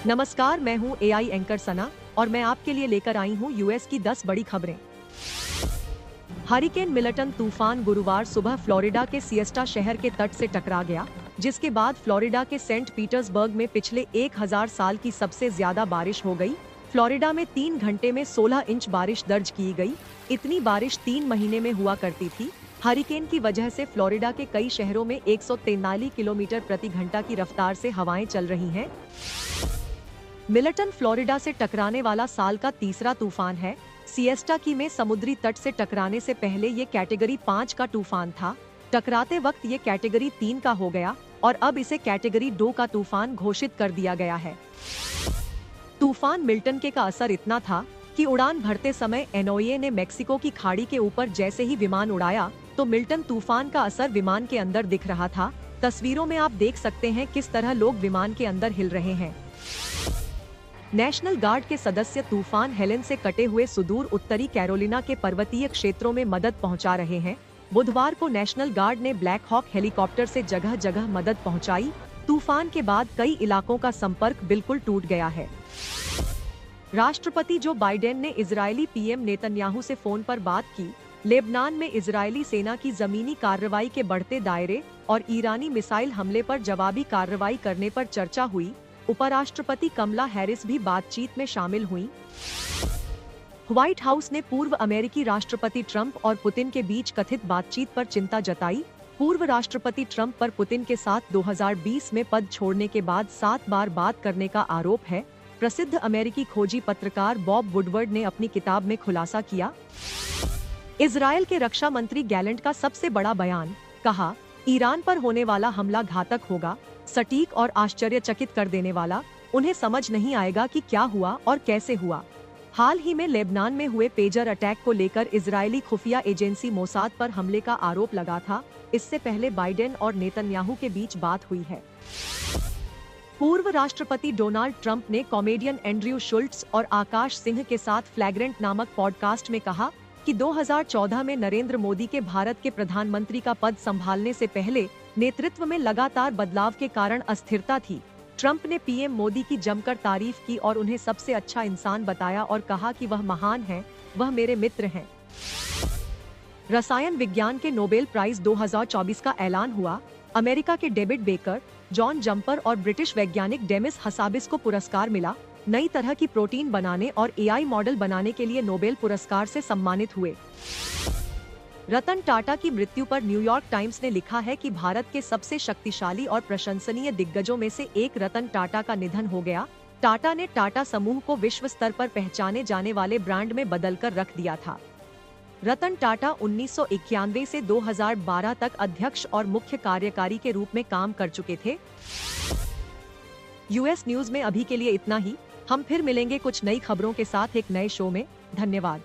नमस्कार, मैं हूं एआई एंकर सना और मैं आपके लिए लेकर आई हूं यूएस की 10 बड़ी खबरें। हरिकेन मिल्टन तूफान गुरुवार सुबह फ्लोरिडा के सिएस्टा शहर के तट से टकरा गया, जिसके बाद फ्लोरिडा के सेंट पीटर्सबर्ग में पिछले 1000 साल की सबसे ज्यादा बारिश हो गई। फ्लोरिडा में 3 घंटे में 16 इंच बारिश दर्ज की गई। इतनी बारिश 3 महीने में हुआ करती थी। हरिकेन की वजह से फ्लोरिडा के कई शहरों में 143 किलोमीटर प्रति घंटा की रफ्तार से हवाएं चल रही हैं। मिल्टन फ्लोरिडा से टकराने वाला साल का तीसरा तूफान है। सिएस्टा की में समुद्री तट से टकराने से पहले ये कैटेगरी 5 का तूफान था। टकराते वक्त ये कैटेगरी 3 का हो गया और अब इसे कैटेगरी 2 का तूफान घोषित कर दिया गया है। तूफान मिल्टन के का असर इतना था कि उड़ान भरते समय एनओए ने मेक्सिको की खाड़ी के ऊपर जैसे ही विमान उड़ाया तो मिल्टन तूफान का असर विमान के अंदर दिख रहा था। तस्वीरों में आप देख सकते हैं किस तरह लोग विमान के अंदर हिल रहे हैं। नेशनल गार्ड के सदस्य तूफान हेलेन से कटे हुए सुदूर उत्तरी कैरोलिना के पर्वतीय क्षेत्रों में मदद पहुंचा रहे हैं। बुधवार को नेशनल गार्ड ने ब्लैक हॉक हेलीकॉप्टर से जगह जगह मदद पहुंचाई। तूफान के बाद कई इलाकों का संपर्क बिल्कुल टूट गया है। राष्ट्रपति जो बाइडेन ने इजरायली पीएम नेतन्याहू से फोन पर बात की। लेबनान में इजरायली सेना की जमीनी कार्रवाई के बढ़ते दायरे और ईरानी मिसाइल हमले पर जवाबी कार्रवाई करने पर चर्चा हुई। उपराष्ट्रपति कमला हैरिस भी बातचीत में शामिल हुईं। व्हाइट हाउस ने पूर्व अमेरिकी राष्ट्रपति ट्रंप और पुतिन के बीच कथित बातचीत पर चिंता जताई। पूर्व राष्ट्रपति ट्रंप पर पुतिन के साथ 2020 में पद छोड़ने के बाद 7 बार बात करने का आरोप है। प्रसिद्ध अमेरिकी खोजी पत्रकार बॉब वुडवर्ड ने अपनी किताब में खुलासा किया। इजरायल के रक्षा मंत्री गैलेंट का सबसे बड़ा बयान, कहा, ईरान पर होने वाला हमला घातक होगा, सटीक और आश्चर्यचकित कर देने वाला। उन्हें समझ नहीं आएगा कि क्या हुआ और कैसे हुआ। हाल ही में लेबनान में हुए पेजर अटैक को लेकर इजरायली खुफिया एजेंसी मोसाद पर हमले का आरोप लगा था। इससे पहले बाइडेन और नेतन्याहू के बीच बात हुई है। पूर्व राष्ट्रपति डोनाल्ड ट्रंप ने कॉमेडियन एंड्रयू शुल्ट्ज और आकाश सिंह के साथ फ्लैग्रेंट नामक पॉडकास्ट में कहा कि 2014 में नरेंद्र मोदी के भारत के प्रधानमंत्री का पद संभालने से पहले नेतृत्व में लगातार बदलाव के कारण अस्थिरता थी। ट्रंप ने पीएम मोदी की जमकर तारीफ की और उन्हें सबसे अच्छा इंसान बताया और कहा कि वह महान हैं, वह मेरे मित्र हैं। रसायन विज्ञान के नोबेल प्राइज 2024 का ऐलान हुआ। अमेरिका के डेविड बेकर, जॉन जम्पर और ब्रिटिश वैज्ञानिक डेमिस हसाबिस को पुरस्कार मिला। नई तरह की प्रोटीन बनाने और एआई मॉडल बनाने के लिए नोबेल पुरस्कार से सम्मानित हुए। रतन टाटा की मृत्यु पर न्यूयॉर्क टाइम्स ने लिखा है कि भारत के सबसे शक्तिशाली और प्रशंसनीय दिग्गजों में से एक रतन टाटा का निधन हो गया। टाटा ने टाटा समूह को विश्व स्तर पर पहचाने जाने वाले ब्रांड में बदलकर रख दिया था। रतन टाटा 1991 से 2012 तक अध्यक्ष और मुख्य कार्यकारी के रूप में काम कर चुके थे। यूएस न्यूज में अभी के लिए इतना ही। हम फिर मिलेंगे कुछ नई खबरों के साथ एक नए शो में। धन्यवाद।